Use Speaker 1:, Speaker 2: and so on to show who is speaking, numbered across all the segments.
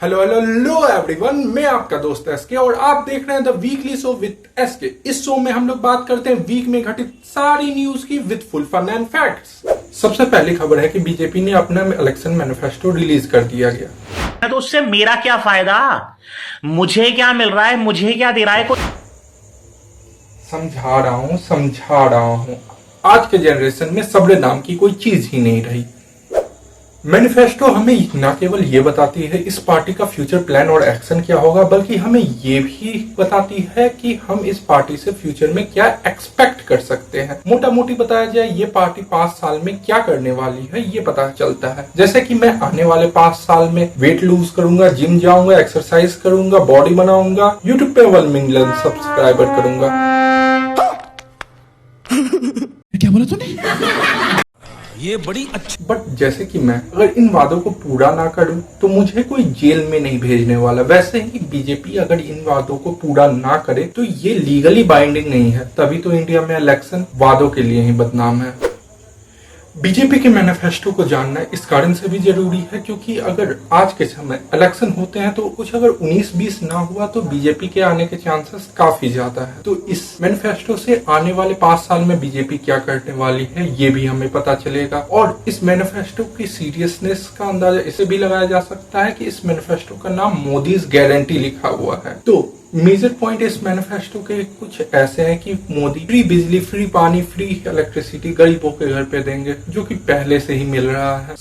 Speaker 1: Hello hello hello everyone, मैं आपका दोस्त एसके और आप देख रहे हैं the weekly show with SK. इस शो में हम लोग बात करते हैं वीक में घटित सारी न्यूज की with full fun and facts. सबसे पहली खबर है कि बीजेपी ने अपना इलेक्शन मैनिफेस्टो रिलीज कर दिया गया।
Speaker 2: तो उससे मेरा क्या फायदा, मुझे क्या मिल रहा है, मुझे क्या दे रहा है कोई।
Speaker 1: समझा रहा हूँ। आज के जनरेशन में सब्र नाम की कोई चीज ही नहीं रही। मैनिफेस्टो हमें न केवल ये बताती है इस पार्टी का फ्यूचर प्लान और एक्शन क्या होगा, बल्कि हमें ये भी बताती है कि हम इस पार्टी से फ्यूचर में क्या एक्सपेक्ट कर सकते हैं। मोटा मोटी बताया जाए ये पार्टी 5 साल में क्या करने वाली है ये पता चलता है। जैसे कि मैं आने वाले 5 साल में वेट लूज करूंगा, जिम जाऊंगा, एक्सरसाइज करूंगा, बॉडी बनाऊंगा, यूट्यूब पे 1 मिलियन सब्सक्राइबर करूंगा।
Speaker 3: क्या बोला तूने? ये बड़ी अच्छी।
Speaker 1: बट जैसे कि मैं अगर इन वादों को पूरा ना करूं तो मुझे कोई जेल में नहीं भेजने वाला, वैसे ही बीजेपी अगर इन वादों को पूरा ना करे तो ये लीगली बाइंडिंग नहीं है। तभी तो इंडिया में इलेक्शन वादों के लिए ही बदनाम है। बीजेपी के मैनिफेस्टो को जानना इस कारण से भी जरूरी है क्योंकि अगर आज के समय इलेक्शन होते हैं तो कुछ अगर 19-20 ना हुआ तो बीजेपी के आने के चांसेस काफी ज्यादा है। तो इस मैनिफेस्टो से आने वाले 5 साल में बीजेपी क्या करने वाली है ये भी हमें पता चलेगा। और इस मैनिफेस्टो की सीरियसनेस का अंदाजा इसे भी लगाया जा सकता है कि इस मैनिफेस्टो का नाम मोदीज गारंटी लिखा हुआ है। तो मेजर पॉइंट इस मैनिफेस्टो के कुछ ऐसे हैं कि मोदी फ्री बिजली, फ्री पानी, फ्री इलेक्ट्रिसिटी गरीबों के घर पे देंगे, जो कि पहले से ही मिल रहा है।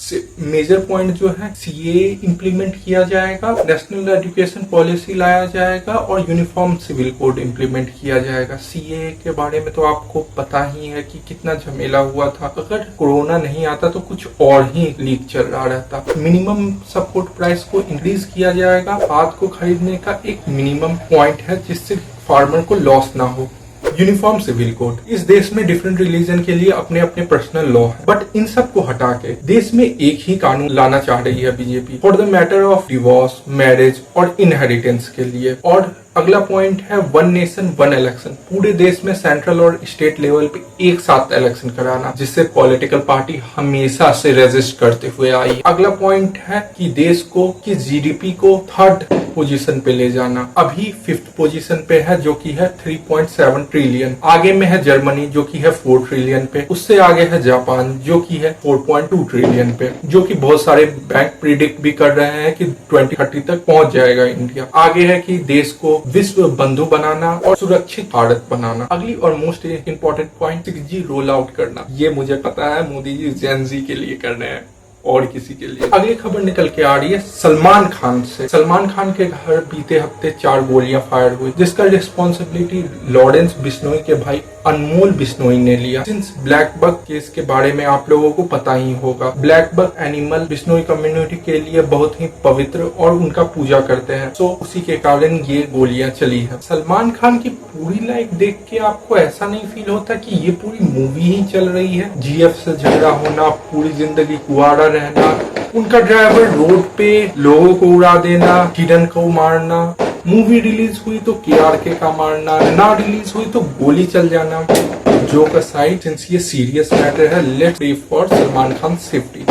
Speaker 1: मेजर पॉइंट जो है सीए इम्प्लीमेंट किया जाएगा, नेशनल एजुकेशन पॉलिसी लाया जाएगा और यूनिफॉर्म सिविल कोड इम्प्लीमेंट किया जाएगा। सीए के बारे में तो आपको पता ही है कि कितना झमेला हुआ था। अगर कोरोना नहीं आता तो कुछ और ही लीक चल रहा रहता। मिनिमम सपोर्ट प्राइस को इंक्रीज किया जाएगा। खाद को खरीदने का एक मिनिमम पॉइंट है जिससे फार्मर को लॉस ना हो। यूनिफॉर्म सिविल कोड, इस देश में डिफरेंट रिलीजन के लिए अपने अपने पर्सनल लॉ है, बट इन सब को हटा के देश में एक ही कानून लाना चाह रही है BJP for the matter of divorce, marriage और इनहेरिटेंस के लिए। और अगला पॉइंट है 1 नेशन 1 इलेक्शन, पूरे देश में सेंट्रल और स्टेट लेवल पे एक साथ इलेक्शन कराना, जिससे पॉलिटिकल पार्टी हमेशा से रेजिस्ट करते हुए आई। अगला पॉइंट है कि देश को कि जीडीपी को 3rd पोजीशन पे ले जाना। अभी 5th पोजीशन पे है जो कि है 3.7 ट्रिलियन। आगे में है जर्मनी जो कि है 4 ट्रिलियन पे। उससे आगे है जापान जो कि है 4.2 ट्रिलियन पे, जो कि बहुत सारे बैंक प्रिडिक्ट भी कर रहे हैं कि 2030 तक पहुंच जाएगा इंडिया। आगे है कि देश को विश्व बंधु बनाना और सुरक्षित भारत बनाना। अगली और most important point 6G roll out करना। ये मुझे पता है मोदी जी जेन जी के लिए कर रहे हैं और किसी के लिए। अगली खबर निकल के आ रही है सलमान खान से। सलमान खान के घर बीते हफ्ते 4 गोलियां फायर हुई, जिसका रिस्पॉन्सिबिलिटी लॉरेंस बिश्नोई के भाई अनमोल बिश्नोई ने लिया। सिंस ब्लैक बग केस के बारे में आप लोगों को पता ही होगा। Black bug animal Bishnoi community के लिए बहुत ही पवित्र और उनका पूजा करते हैं, तो उसी के कारण ये गोलियां चली है। सलमान खान की पूरी लाइफ देख के आपको ऐसा नहीं फील होता कि ये पूरी मूवी ही चल रही है? जीएफ से झगड़ा होना, पूरी जिंदगी कुआरा रहना, उनका ड्राइवर रोड पे लोगों को उड़ा देना, हिडन को मारना, मूवी रिलीज हुई तो केआरके का मारना, ना रिलीज हुई तो गोली चल जाना। जोक असाइड, सिंस ये सीरियस मैटर है, let's pray for Salman Khan safety.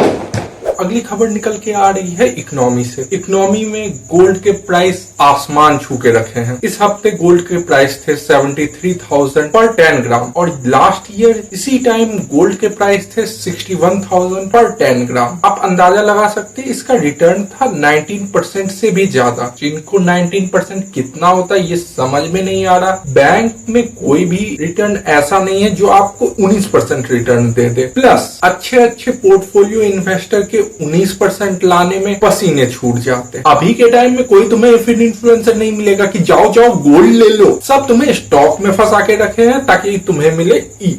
Speaker 1: अगली खबर निकल के आ रही है इकोनॉमी से। इकोनॉमी में गोल्ड के प्राइस आसमान छू के रखे हैं। इस हफ्ते गोल्ड के प्राइस थे 73,000 पर 10 ग्राम और लास्ट ईयर इसी टाइम गोल्ड के प्राइस थे 61,000 पर 10 ग्राम। आप अंदाजा लगा सकते हैं इसका रिटर्न था 19% से भी ज्यादा। जिनको 19% कितना होता है ये समझ में नहीं आ रहा। बैंक में कोई भी रिटर्न ऐसा नहीं है जो आपको 19% रिटर्न दे दे। प्लस अच्छे पोर्टफोलियो इन्वेस्टर के 19% लाने में पसीने छूट जाते हैं। अभी के टाइम में कोई तुम्हें इन्फ्लुएंसर नहीं मिलेगा कि जाओ गोल्ड ले लो। सब तुम्हें स्टॉक में फंसा के रखे हैं ताकि तुम्हें मिले ई।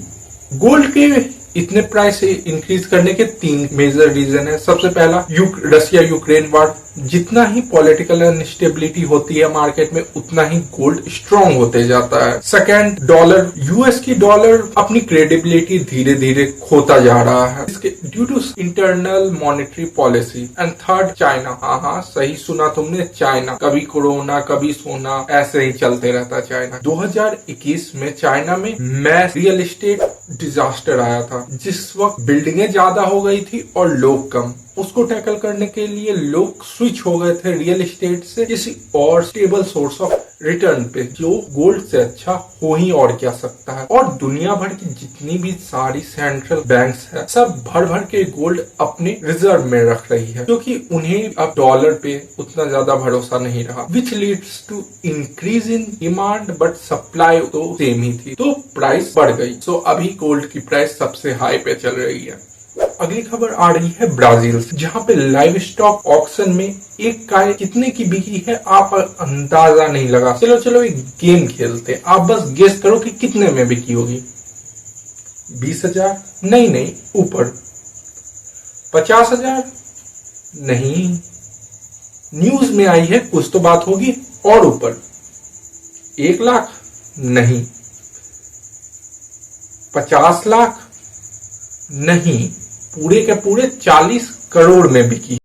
Speaker 1: गोल्ड के इतने प्राइस इंक्रीज करने के 3 मेजर रीजन है। सबसे पहला रशिया यूक्रेन वार। जितना ही पॉलिटिकल अनस्टेबिलिटी होती है मार्केट में उतना ही गोल्ड स्ट्रांग होते जाता है। Second, dollar. यूएस की डॉलर अपनी क्रेडिबिलिटी धीरे धीरे खोता जा रहा है इसके due to internal monetary policy. And third, China. हाँ सही सुना तुमने, चाइना। कभी कोरोना कभी सोना, ऐसे ही चलते रहता चाइना। 2021 में चाइना में मैस रियल एस्टेट डिजास्टर आया था जिस वक्त बिल्डिंगें ज्यादा हो गई थी और लोग कम। उसको टैकल करने के लिए लोग स्विच हो गए थे रियल एस्टेट से किसी और स्टेबल सोर्स ऑफ रिटर्न पे, जो गोल्ड से अच्छा हो ही और क्या सकता है। और दुनिया भर की जितनी भी सारी सेंट्रल बैंक्स है, सब भर भर के गोल्ड अपने रिजर्व में रख रही है, क्योंकि उन्हें अब डॉलर पे उतना ज्यादा भरोसा नहीं रहा, which leads to increase in demand but supply तो सेम ही थी, तो प्राइस बढ़ गई। सो अभी गोल्ड की प्राइस सबसे हाई पे चल रही है। अगली खबर आ रही है ब्राजील से, जहां पे लाइव स्टॉक ऑक्शन में एक गाय कितने की बिकी है आप अंदाजा नहीं लगा। चलो एक गेम खेलते हैं, आप बस गेस करो कि कितने में बिकी होगी। 20,000? नहीं, ऊपर। 50,000? नहीं, न्यूज में आई है, कुछ तो बात होगी। और ऊपर 1 लाख? नहीं। 50 लाख? नहीं, पूरे के पूरे 40 करोड़ में बिकी।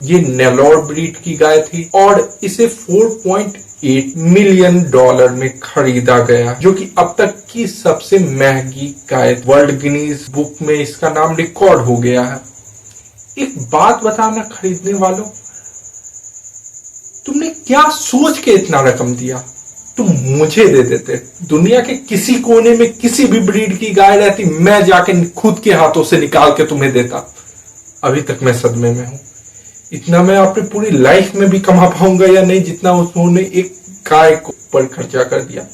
Speaker 1: ये नेलोर ब्रीड की गाय थी और इसे 4.8 मिलियन डॉलर में खरीदा गया, जो कि अब तक की सबसे महंगी गाय, वर्ल्ड गिनीज बुक में इसका नाम रिकॉर्ड हो गया है। एक बात बताना खरीदने वालों, तुमने क्या सोच के इतना रकम दिया? तुम मुझे दे देते, दुनिया के किसी कोने में किसी भी ब्रीड की गाय रहती, मैं जाके खुद के हाथों से निकाल के तुम्हें देता। अभी तक मैं सदमे में हूं, इतना मैं अपनी पूरी लाइफ में भी कमा पाऊंगा या नहीं, जितना उन्होंने एक गाय को पर खर्चा कर दिया।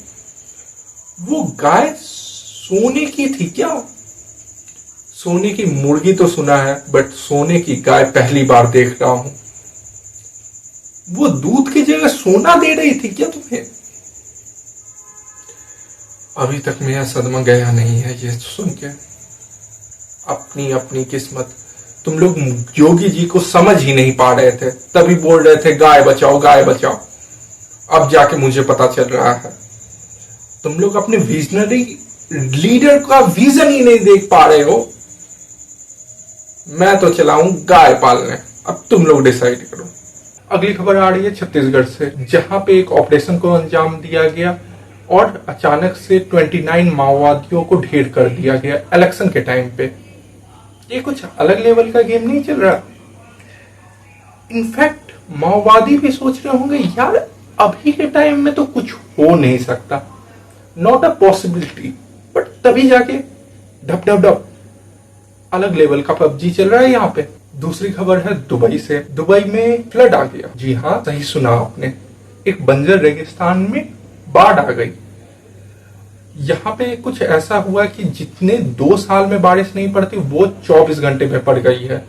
Speaker 1: वो गाय सोने की थी क्या? सोने की मुर्गी तो सुना है, बट सोने की गाय पहली बार देख रहा हूं। वो दूध की जगह सोना दे रही थी क्या तुम्हें? अभी तक मेरा सदमा गया नहीं है ये सुन के। अपनी अपनी किस्मत। तुम लोग योगी जी को समझ ही नहीं पा रहे थे, तभी बोल रहे थे गाय बचाओ गाय बचाओ। अब जाके मुझे पता चल रहा है, तुम लोग अपने विजनरी लीडर का विजन ही नहीं देख पा रहे हो। मैं तो चलाऊं गाय पालने, अब तुम लोग डिसाइड करो। अगली खबर आ रही है छत्तीसगढ़ से, जहां पे एक ऑपरेशन को अंजाम दिया गया और अचानक से 29 माओवादियों को ढेर कर दिया गया इलेक्शन के टाइम पे। ये कुछ अलग लेवल का गेम नहीं चल रहा? इनफैक्ट माओवादी भी सोच रहे होंगे यार अभी के टाइम में तो कुछ हो नहीं सकता, नॉट अ पॉसिबिलिटी, बट तभी जाके ढप ढप ढप अलग लेवल का पबजी चल रहा है यहाँ पे। दूसरी खबर है दुबई से। दुबई में फ्लड आ गया। जी हाँ, सही सुना आपने, एक बंजर रेगिस्तान में बाढ़ आ गई। यहाँ पे कुछ ऐसा हुआ कि जितने 2 साल में बारिश नहीं पड़ती वो 24 घंटे में पड़ गई है।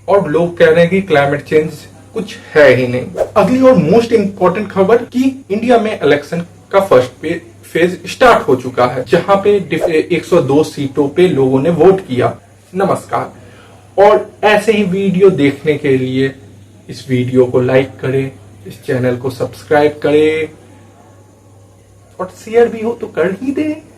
Speaker 1: और लोग कह रहे हैं कि क्लाइमेट चेंज कुछ है ही नहीं। अगली और मोस्ट इंपॉर्टेंट खबर कि इंडिया में इलेक्शन का फर्स्ट फेज स्टार्ट हो चुका है, जहां पे 102 सीटों पे लोगों ने वोट किया। नमस्कार, और ऐसे ही वीडियो देखने के लिए इस वीडियो को लाइक करें, इस चैनल को सब्सक्राइब करें और शेयर भी हो तो कर ही दे।